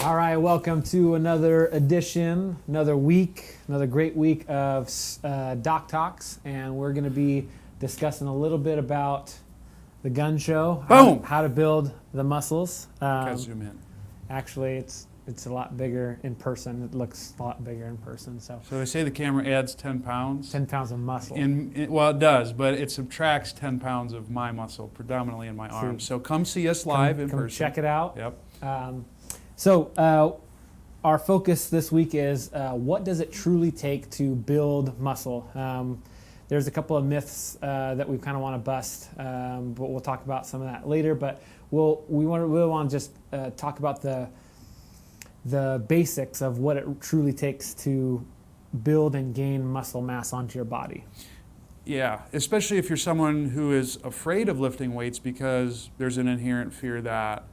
All right, welcome to another edition, another week, another great week of Doc Talks, and we're going to be discussing a little bit about the gun show, how to build the muscles. Zoom in. Actually, it's a lot bigger in person. It looks a lot bigger in person. So they say the camera adds 10 pounds. 10 pounds of muscle. Well, it does, but it subtracts 10 pounds of my muscle, predominantly in my arms. So come see us live in person. Check it out. Yep. So our focus this week is what does it truly take to build muscle? There's a couple of myths that we kind of want to bust, but we'll talk about some of that later. But we want to just talk about the basics of what it truly takes to build and gain muscle mass onto your body. Yeah, especially if you're someone who is afraid of lifting weights because there's an inherent fear that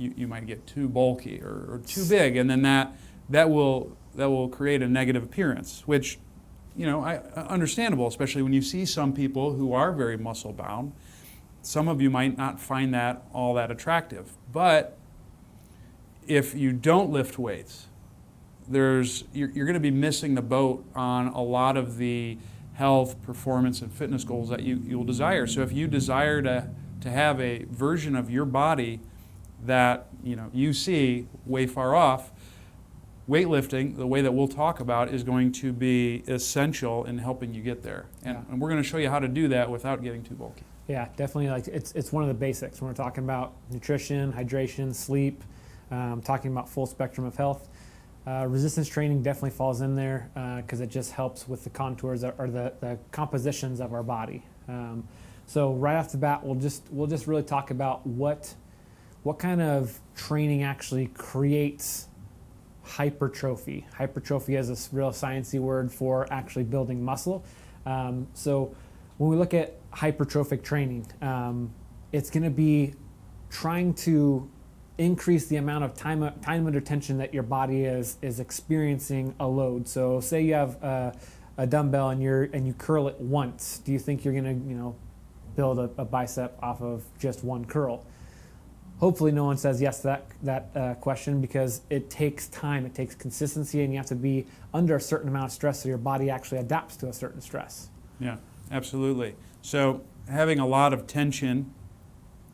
you might get too bulky or too big, and then that will create a negative appearance, which, understandable, especially when you see some people who are very muscle bound. Some of you might not find that all that attractive, but if you don't lift weights, you're going to be missing the boat on a lot of the health, performance, and fitness goals that you'll desire. So if you desire to have a version of your body that you see way far off, weightlifting, the way that we'll talk about, is going to be essential in helping you get there. And we're going to show you how to do that without getting too bulky. Yeah, definitely. Like it's one of the basics when we're talking about nutrition, hydration, sleep, talking about full spectrum of health. Resistance training definitely falls in there because it just helps with the contours or the compositions of our body. So right off the bat, we'll just really talk about what kind of training actually creates hypertrophy. Hypertrophy is a real sciencey word for actually building muscle. So when we look at hypertrophic training, it's going to be trying to increase the amount of time under tension that your body is experiencing a load. So say you have a dumbbell and you curl it once. Do you think you're going to build a bicep off of just one curl? Hopefully no one says yes to that question, because it takes time, it takes consistency, and you have to be under a certain amount of stress so your body actually adapts to a certain stress. Yeah, absolutely. So having a lot of tension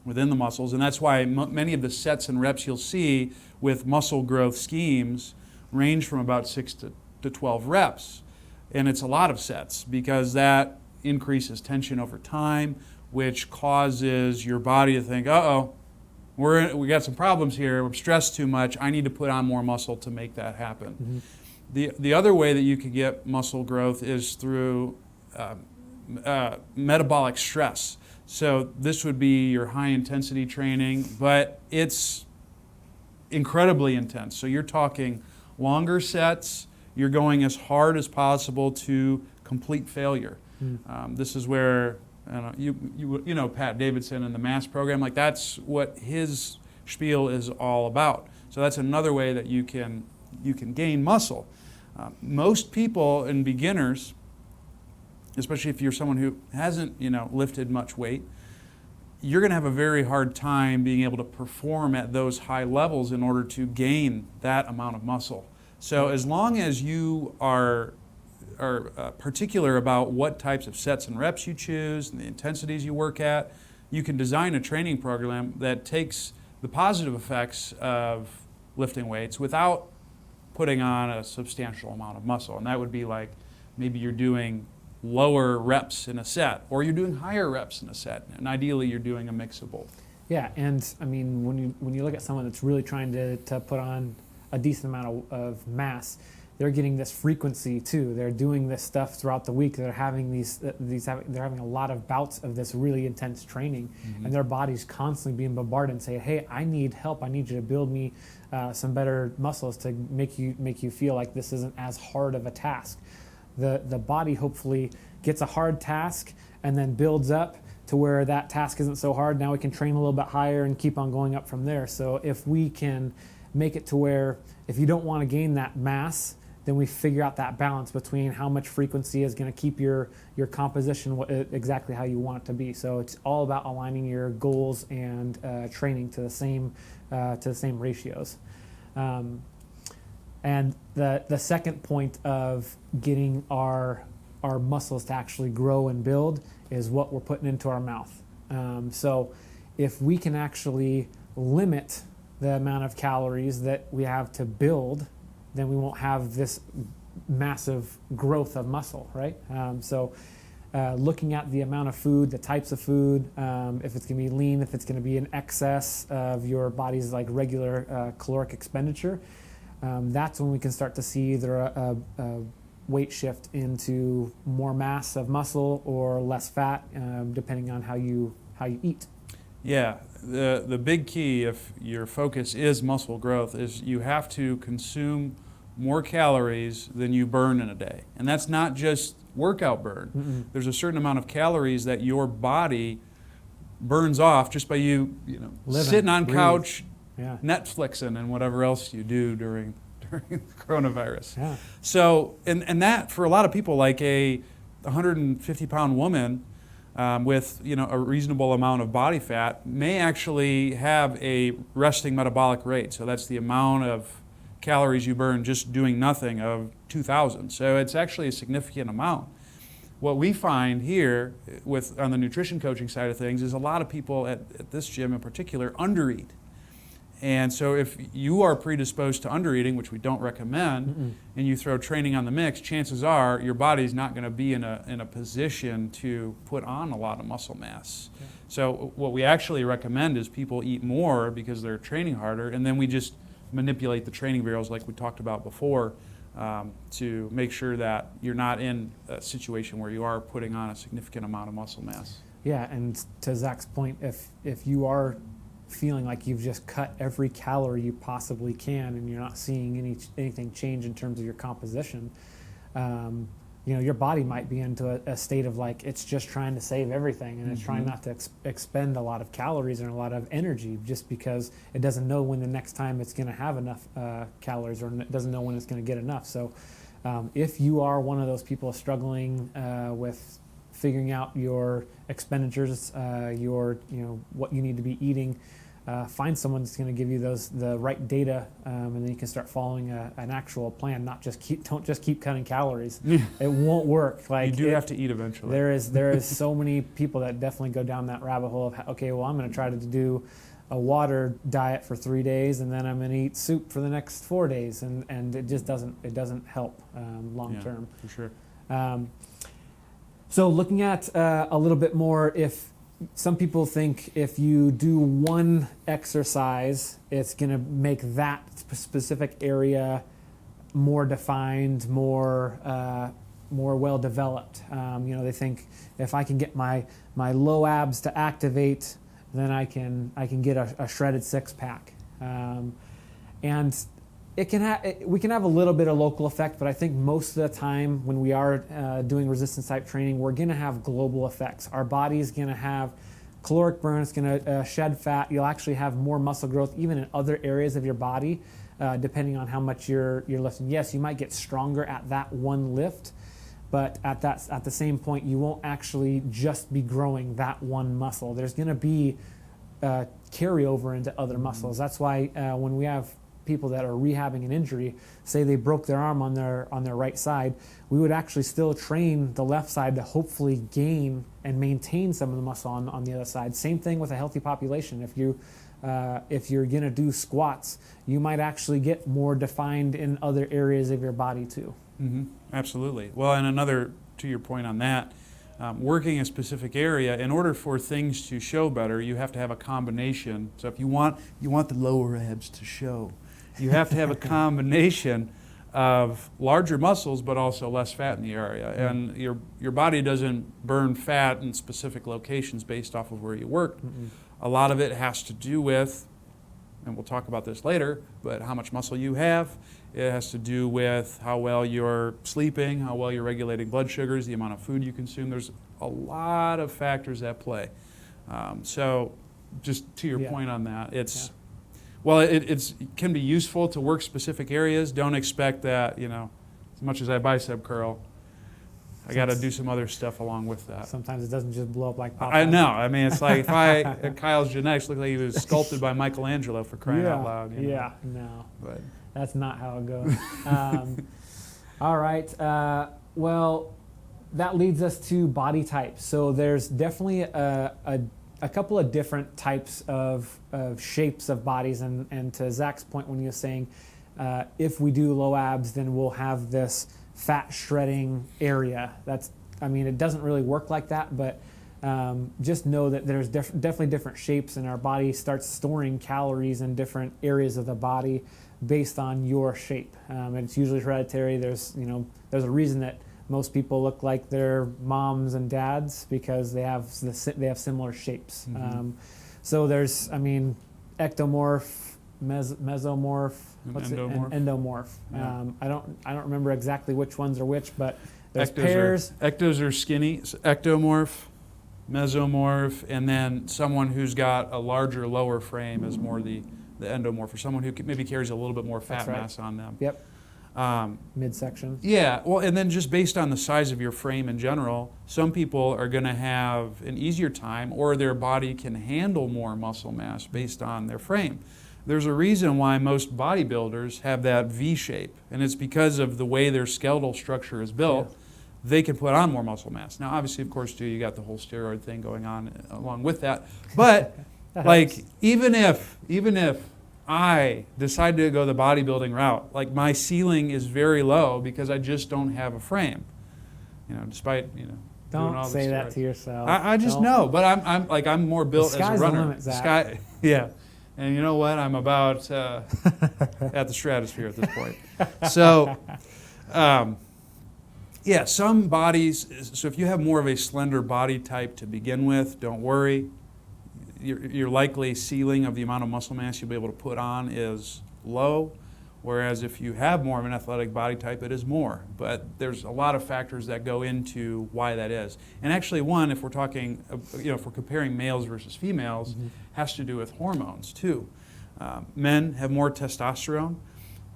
within the muscles, and that's why many of the sets and reps you'll see with muscle growth schemes range from about 6 to 12 reps. And it's a lot of sets because that increases tension over time, which causes your body to think, uh-oh, we got some problems here, we're stressed too much, I need to put on more muscle to make that happen. Mm-hmm. The other way that you can get muscle growth is through metabolic stress. So this would be your high intensity training, but it's incredibly intense. So you're talking longer sets, you're going as hard as possible to complete failure. This is where Pat Davidson and the MASS program, like that's what his spiel is all about. So that's another way that you can gain muscle. Most people and beginners, especially if you're someone who hasn't lifted much weight, you're going to have a very hard time being able to perform at those high levels in order to gain that amount of muscle. So as long as you are particular about what types of sets and reps you choose and the intensities you work at, you can design a training program that takes the positive effects of lifting weights without putting on a substantial amount of muscle. And that would be like maybe you're doing lower reps in a set, or you're doing higher reps in a set, and ideally you're doing a mix of both. Yeah, and I mean, when you look at someone that's really trying to put on a decent amount of mass, they're getting this frequency too. They're doing this stuff throughout the week. They're having they're having a lot of bouts of this really intense training, and their body's constantly being bombarded and saying, "Hey, I need help. I need you to build me some better muscles to make you feel like this isn't as hard of a task." The body hopefully gets a hard task and then builds up to where that task isn't so hard. Now we can train a little bit higher and keep on going up from there. So if we can make it to where if you don't want to gain that mass, then we figure out that balance between how much frequency is going to keep your composition exactly how you want it to be. So it's all about aligning your goals and training to the same ratios. And the second point of getting our muscles to actually grow and build is what we're putting into our mouth. So if we can actually limit the amount of calories that we have to build, then we won't have this massive growth of muscle, right? Looking at the amount of food, the types of food, if it's going to be lean, if it's going to be in excess of your body's like regular caloric expenditure, that's when we can start to see either a weight shift into more mass of muscle or less fat, depending on how you eat. Yeah, the big key if your focus is muscle growth is you have to consume more calories than you burn in a day. And that's not just workout burn. Mm-mm. There's a certain amount of calories that your body burns off just by you Living, sitting on breathe. couch, Yeah. Netflixing and whatever else you do during the coronavirus. Yeah. So, and that for a lot of people, like a 150-pound woman with a reasonable amount of body fat may actually have a resting metabolic rate. So that's the amount of calories you burn just doing nothing of 2,000. So it's actually a significant amount. What we find here on the nutrition coaching side of things is a lot of people at this gym in particular undereat. And so if you are predisposed to undereating, which we don't recommend, and you throw training on the mix, chances are your body's not going to be in a position to put on a lot of muscle mass. Okay. So what we actually recommend is people eat more because they're training harder, and then we just manipulate the training variables like we talked about before to make sure that you're not in a situation where you are putting on a significant amount of muscle mass. Yeah, and to Zach's point, if you are feeling like you've just cut every calorie you possibly can and you're not seeing anything change in terms of your composition, your body might be into a state of like it's just trying to save everything and it's trying not to expend a lot of calories and a lot of energy just because it doesn't know when the next time it's going to have enough calories or it doesn't know when it's going to get enough. So if you are one of those people struggling with figuring out your expenditures, what you need to be eating, find someone that's going to give you the right data, and then you can start following an actual plan. Don't just keep cutting calories. It won't work. You do have to eat eventually. There is so many people that definitely go down that rabbit hole of I'm going to try to do a water diet for 3 days, and then I'm going to eat soup for the next 4 days, and it just doesn't help long term. For sure. So looking at a little bit more, if some people think if you do one exercise, it's going to make that specific area more defined, more well developed. They think if I can get my low abs to activate, then I can get a shredded six pack, and we can have a little bit of local effect, but I think most of the time when we are doing resistance type training, we're going to have global effects. Our body is going to have caloric burn, it's going to shed fat. You'll actually have more muscle growth even in other areas of your body, depending on how much you're lifting. Yes, you might get stronger at that one lift, but at the same point, you won't actually just be growing that one muscle. There's going to be carryover into other muscles. That's why when we have people that are rehabbing an injury, say they broke their arm on their right side, we would actually still train the left side to hopefully gain and maintain some of the muscle on the other side. Same thing with a healthy population. If you're going to do squats, you might actually get more defined in other areas of your body too. Absolutely. Well, and another to your point on that, working a specific area, in order for things to show better, you have to have a combination. So if you want the lower abs to show, you have to have a combination of larger muscles but also less fat in the area. And your body doesn't burn fat in specific locations based off of where you work. A lot of it has to do with, and we'll talk about this later, but how much muscle you have. It has to do with how well you're sleeping, how well you're regulating blood sugars, the amount of food you consume. There's a lot of factors at play. So just to your point on that, it can be useful to work specific areas. Don't expect that, as much as I bicep curl, I got to do some other stuff along with that. Sometimes it doesn't just blow up like Popeye. I know. I mean, it's like if Kyle's genetics looked like he was sculpted by Michelangelo, for crying out loud. You know? Yeah, no. But That's not how it goes. All right. Well, that leads us to body types. So there's definitely a couple of different types of shapes of bodies. And to Zach's point when he was saying, if we do low abs, then we'll have this fat shredding area. It doesn't really work like that, but just know that there's definitely different shapes, and our body starts storing calories in different areas of the body based on your shape. And it's usually hereditary. There's a reason that most people look like their moms and dads, because they have similar shapes. Mm-hmm. So there's, ectomorph, mesomorph, endomorph. Yeah. I don't remember exactly which ones are which, but there's Ectos are skinny, so ectomorph, mesomorph, and then someone who's got a larger lower frame is more the endomorph, or someone who maybe carries a little bit more fat mass on them. Yep. Midsection. Yeah, well, and then just based on the size of your frame in general, some people are going to have an easier time, or their body can handle more muscle mass based on their frame. There's a reason why most bodybuilders have that V shape, and it's because of the way their skeletal structure is built. Yeah. They can put on more muscle mass. Now, obviously, of course, too, you got the whole steroid thing going on along with that. But like, even if I decide to go the bodybuilding route, like, my ceiling is very low because I just don't have a frame. Despite doing all Don't say that to yourself. I just know, but I'm more built as a runner. The sky's the limit, Zach. Yeah. And you know what? I'm about at the stratosphere at this point. So, some bodies, so if you have more of a slender body type to begin with, don't worry. Your likely ceiling of the amount of muscle mass you'll be able to put on is low, whereas if you have more of an athletic body type, it is more. But there's a lot of factors that go into why that is. And actually, one, if we're talking, if we're comparing males versus females, has to do with hormones too. Men have more testosterone.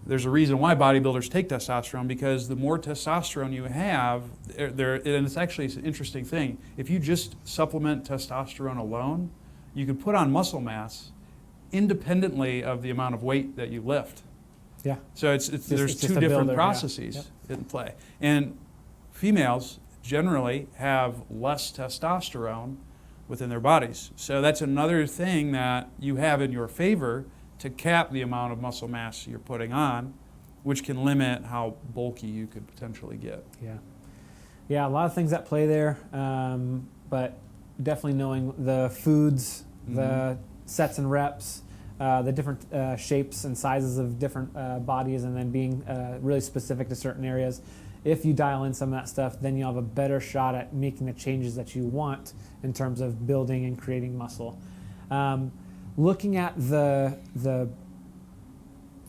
There's a reason why bodybuilders take testosterone, because the more testosterone you have, and it's actually an interesting thing. If you just supplement testosterone alone, you can put on muscle mass independently of the amount of weight that you lift. Yeah. So there's two different processes in play. And females generally have less testosterone within their bodies. So that's another thing that you have in your favor to cap the amount of muscle mass you're putting on, which can limit how bulky you could potentially get. Yeah, a lot of things at play there, but definitely knowing the foods, the sets and reps, the different shapes and sizes of different bodies, and then being really specific to certain areas. If you dial in some of that stuff, then you'll have a better shot at making the changes that you want in terms of building and creating muscle. Looking at the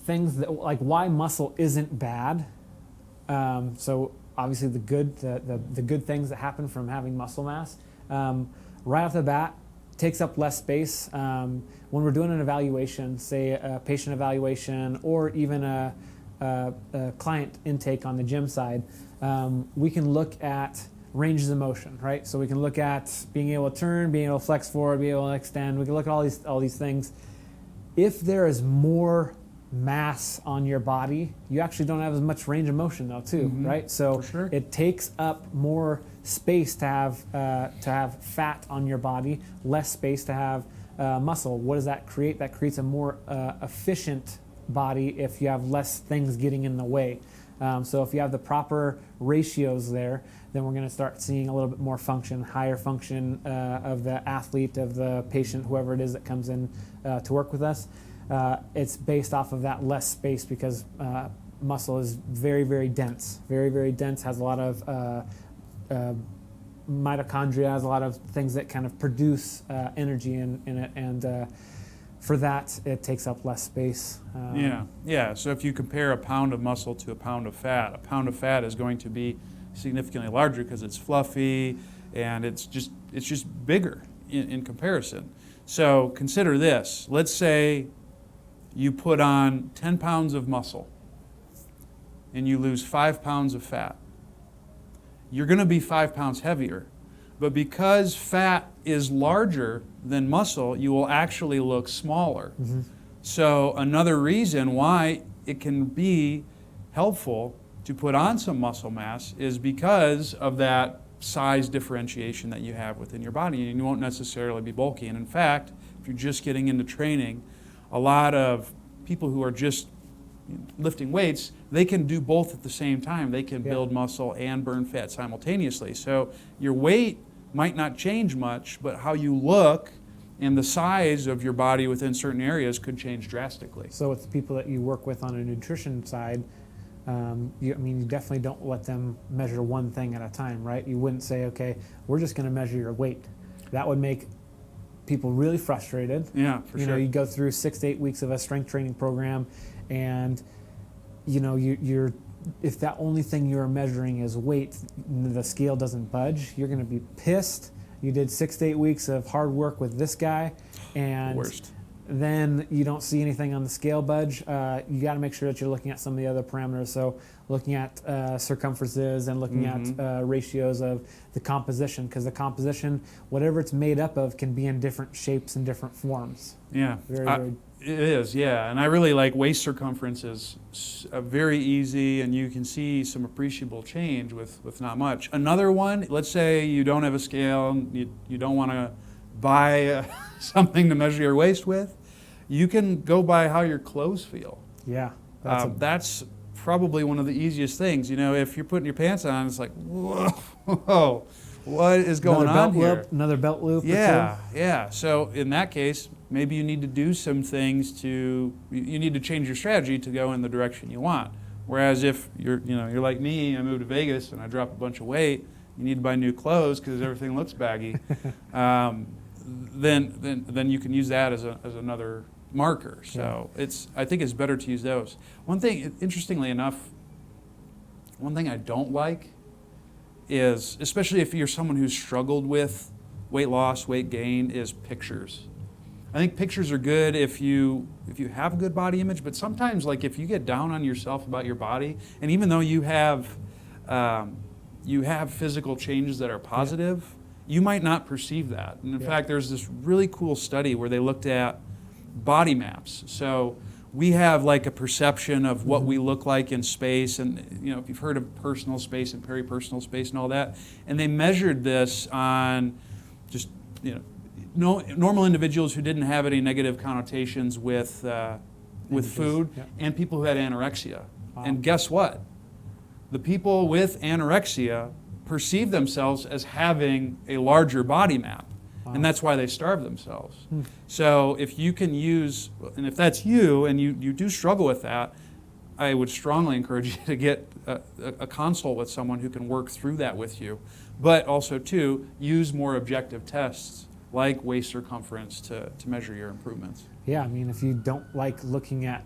things that, like, why muscle isn't bad. So obviously the good things that happen from having muscle mass. Right off the bat, takes up less space. When we're doing an evaluation, say a patient evaluation, or even a client intake on the gym side, we can look at ranges of motion, right? So we can look at being able to turn, being able to flex forward, being able to extend. We can look at all these things. If there is more mass on your body, you actually don't have as much range of motion though, too, right? So it takes up more space to have fat on your body, less space to have muscle. What does that create? That creates a more efficient body if you have less things getting in the way. So if you have the proper ratios there, then we're going to start seeing a little bit more function, higher function of the athlete, of the patient, whoever it is that comes in to work with us. It's based off of that less space, because muscle is very, very dense, has a lot of mitochondria, has a lot of things that kind of produce energy in it, and for that, it takes up less space. Yeah. So if you compare a pound of muscle to a pound of fat is going to be significantly larger because it's fluffy and it's just bigger in comparison. So consider this. Let's say you put on 10 pounds of muscle and you lose 5 pounds of fat. you're going to be 5 pounds heavier. But because fat is larger than muscle, you will actually look smaller. Mm-hmm. So another reason why it can be helpful to put on some muscle mass is because of that size differentiation that you have within your body, and you won't necessarily be bulky. And in fact, if you're just getting into training, a lot of people who are just lifting weights, they can do both at the same time. They can build muscle and burn fat simultaneously. So your weight might not change much, but how you look and the size of your body within certain areas could change drastically. So with the people that you work with on a nutrition side, you definitely don't let them measure one thing at a time, right? You wouldn't say, okay, we're just going to measure your weight. That would make people really frustrated. Yeah, for sure. You go through 6 to 8 weeks of a strength training program, and you're if that only thing you're measuring is weight, the scale doesn't budge, you're going to be pissed. You did 6 to 8 weeks of hard work with this guy, and Worst. then you don't see anything on the scale budge. You got to make sure that you're looking at some of the other parameters. So looking at circumferences and looking at ratios of the composition, because the composition, whatever it's made up of, can be in different shapes and different forms. Yeah, Very it is, yeah. And I really like waist circumference is very easy, and you can see some appreciable change with not much. Another one, let's say you don't have a scale, you don't want to buy something to measure your waist with, you can go by how your clothes feel. Yeah. That's probably one of the easiest things. If you're putting your pants on, it's like, whoa, what is going on here? Another belt loop. Yeah. So in that case, maybe you need to do some things you need to change your strategy to go in the direction you want. Whereas if you're like me, I moved to Vegas and I dropped a bunch of weight, you need to buy new clothes because everything looks baggy. Then you can use that as another marker. So I think it's better to use those. One thing, interestingly enough, one thing I don't like is, especially if you're someone who's struggled with weight loss, weight gain, is pictures. I think pictures are good if you have a good body image, but sometimes, like, if you get down on yourself about your body, and even though you have physical changes that are positive, you might not perceive that. And in fact, there's this really cool study where they looked at body maps. So we have like a perception of what we look like in space, and if you've heard of personal space and peripersonal space and all that, and they measured this on just normal individuals who didn't have any negative connotations with food, and people who had anorexia. Wow. And guess what? The people with anorexia perceive themselves as having a larger body map. Wow. And that's why they starve themselves. So if you can use, and if that's you and you do struggle with that, I would strongly encourage you to get a consult with someone who can work through that with you. But also, too, use more objective tests like waist circumference to measure your improvements. Yeah, if you don't like looking at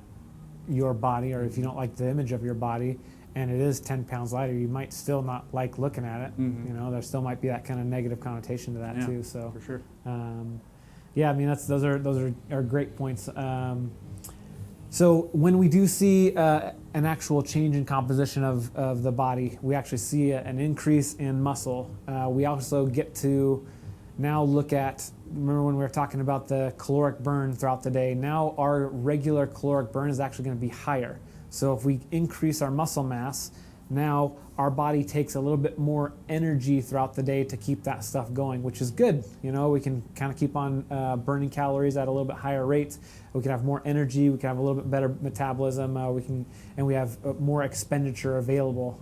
your body, or if you don't like the image of your body, and it is 10 pounds lighter, you might still not like looking at it. Mm-hmm. There still might be that kind of negative connotation to that too. So for sure. Those are great points. So when we do see an actual change in composition of the body, we actually see an increase in muscle. We also get to now look at, remember when we were talking about the caloric burn throughout the day, now our regular caloric burn is actually going to be higher. So if we increase our muscle mass, now our body takes a little bit more energy throughout the day to keep that stuff going, which is good. We can kind of keep on burning calories at a little bit higher rates. We can have more energy. We can have a little bit better metabolism. We have more expenditure available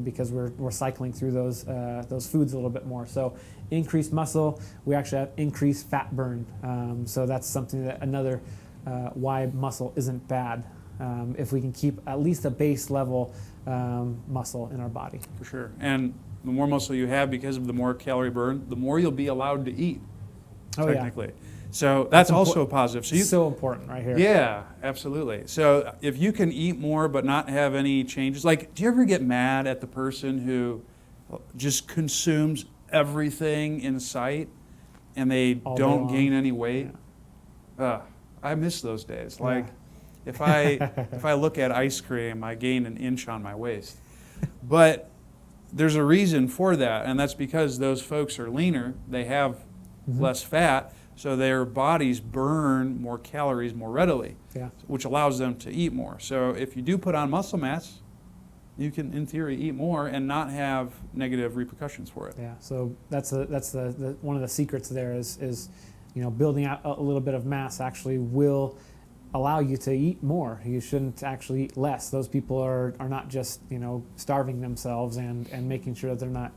because we're cycling through those foods a little bit more. So increased muscle, we actually have increased fat burn. So that's something that another why muscle isn't bad. If we can keep at least a base level muscle in our body. For sure. And the more muscle you have because of the more calorie burn, the more you'll be allowed to eat, technically. Yeah. So that's also a positive. So important right here. Yeah, absolutely. So if you can eat more but not have any changes, like, do you ever get mad at the person who just consumes everything in sight and they don't gain any weight? Yeah. I miss those days. Like, if I look at ice cream, I gain an inch on my waist. But there's a reason for that, and that's because those folks are leaner. They have less fat, so their bodies burn more calories more readily, which allows them to eat more. So if you do put on muscle mass, you can, in theory, eat more and not have negative repercussions for it. Yeah. So that's the one of the secrets there is building out a little bit of mass actually will allow you to eat more. You shouldn't actually eat less. Those people are not just starving themselves and making sure that they're not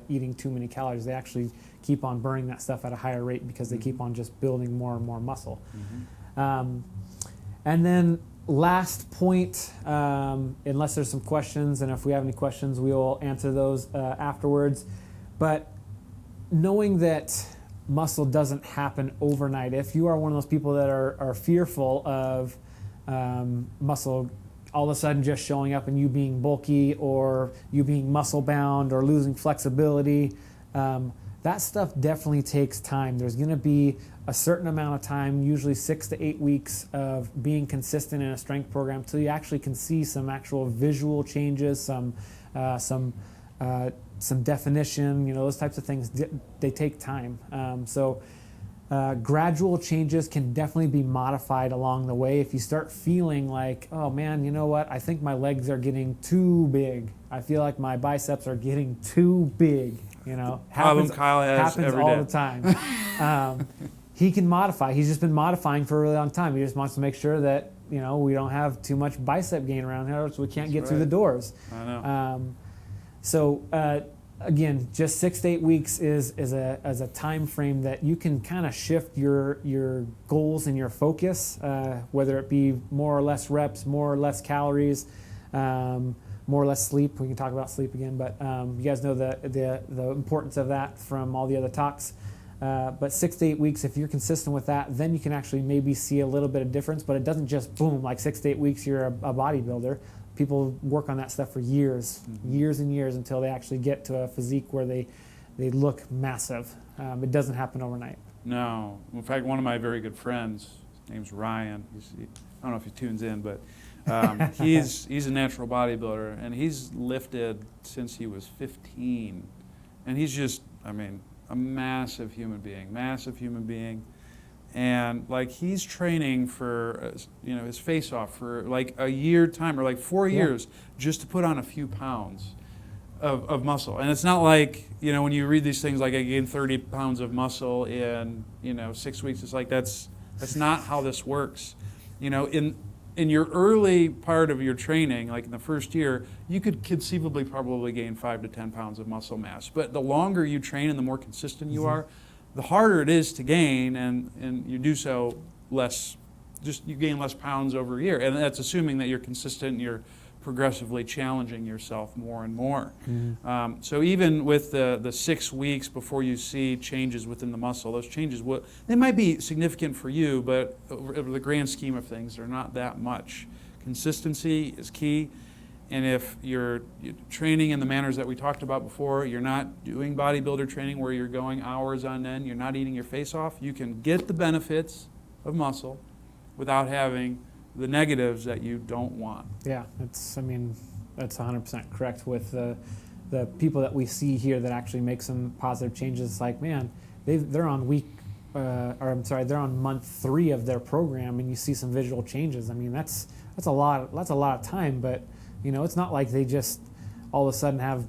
eating too many calories. They actually keep on burning that stuff at a higher rate because they keep on just building more and more muscle. And then last point, unless there's some questions, and if we have any questions, we will answer those afterwards. But knowing that muscle doesn't happen overnight. If you are one of those people that are fearful of muscle all of a sudden just showing up and you being bulky or you being muscle bound or losing flexibility, that stuff definitely takes time. There's going to be a certain amount of time, usually 6 to 8 weeks of being consistent in a strength program till you actually can see some actual visual changes, some definition, those types of things, they take time. So gradual changes can definitely be modified along the way. If you start feeling like, oh man, you know what, I think my legs are getting too big. I feel like my biceps are getting too big. Happens every all day. the time. He can modify. He's just been modifying for a really long time. He just wants to make sure that, we don't have too much bicep gain around here so we can't get through the doors. I know. So again, just 6 to 8 weeks is a time frame that you can kind of shift your goals and your focus, whether it be more or less reps, more or less calories, more or less sleep. We can talk about sleep again, but you guys know the importance of that from all the other talks. But 6 to 8 weeks, if you're consistent with that, then you can actually maybe see a little bit of difference, but it doesn't just boom, like 6 to 8 weeks you're a bodybuilder. People work on that stuff for years and years until they actually get to a physique where they look massive. It doesn't happen overnight. No. In fact, one of my very good friends, his name's Ryan. I don't know if he tunes in, but he's a natural bodybuilder, and he's lifted since he was 15. And he's just, a massive human being. And he's training for his face-off for a year time or 4 years just to put on a few pounds of muscle. And it's not like when you read these things like I gained 30 pounds of muscle in 6 weeks. It's like that's not how this works. In your early part of your training, like in the first year, you could conceivably probably gain 5 to 10 pounds of muscle mass. But the longer you train and the more consistent you are, the harder it is to gain, and you do so less, you gain less pounds over a year. And that's assuming that you're consistent and you're progressively challenging yourself more and more. So even with the 6 weeks before you see changes within the muscle, those changes, they might be significant for you, but over the grand scheme of things, they're not that much. Consistency is key. And if you're training in the manners that we talked about before, you're not doing bodybuilder training where you're going hours on end, you're not eating your face off, you can get the benefits of muscle without having the negatives that you don't want. Yeah, that's 100% correct with the people that we see here that actually make some positive changes. It's like, man, they're on they're on month 3 of their program, and you see some visual changes. That's a lot of time, but it's not like they just all of a sudden have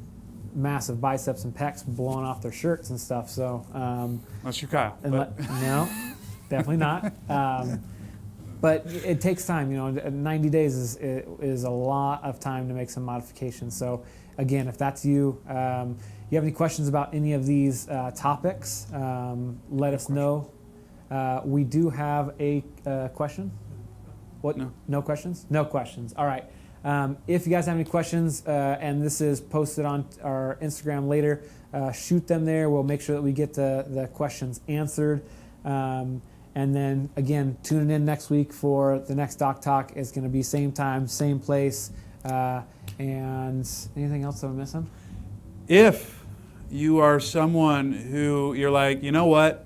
massive biceps and pecs blowing off their shirts and stuff. So unless you're Kyle. No, definitely not. But it takes time. 90 days is a lot of time to make some modifications. So again, if that's you, you have any questions about any of these topics, let us know. We do have a question. What? No questions? No questions. All right. If you guys have any questions, and this is posted on our Instagram later, shoot them there. We'll make sure that we get the questions answered. And then, again, tune in next week for the next Doc Talk. It's going to be same time, same place. And anything else that I'm missing? If you are someone who you're like, you know what,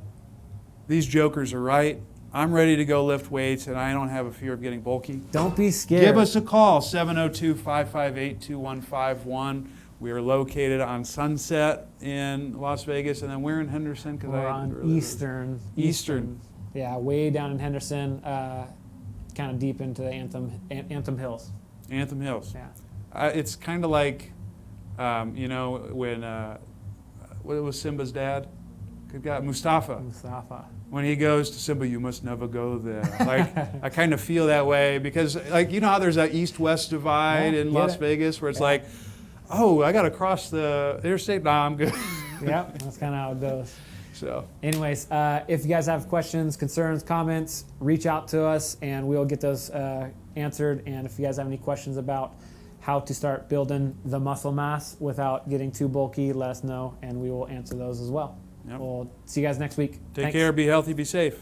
these jokers are right, I'm ready to go lift weights and I don't have a fear of getting bulky. Don't be scared. Give us a call, 702-558-2151. We are located on Sunset in Las Vegas, and then we're in Henderson. We're on Eastern. Yeah, way down in Henderson, kind of deep into the Anthem Hills. Anthem Hills. Yeah. It's kind of like, when what was Simba's dad? Good guy, Mustafa. When he goes to Simba, you must never go there. Like, I kind of feel that way because, like, you know how there's that east-west divide in Las Vegas where it's like, oh, I got to cross the interstate? Nah, I'm good. Yeah, that's kind of how it goes. So, anyways, if you guys have questions, concerns, comments, reach out to us and we'll get those answered. And if you guys have any questions about how to start building the muscle mass without getting too bulky, let us know and we will answer those as well. Yep. We'll see you guys next week. Take care, be healthy, be safe.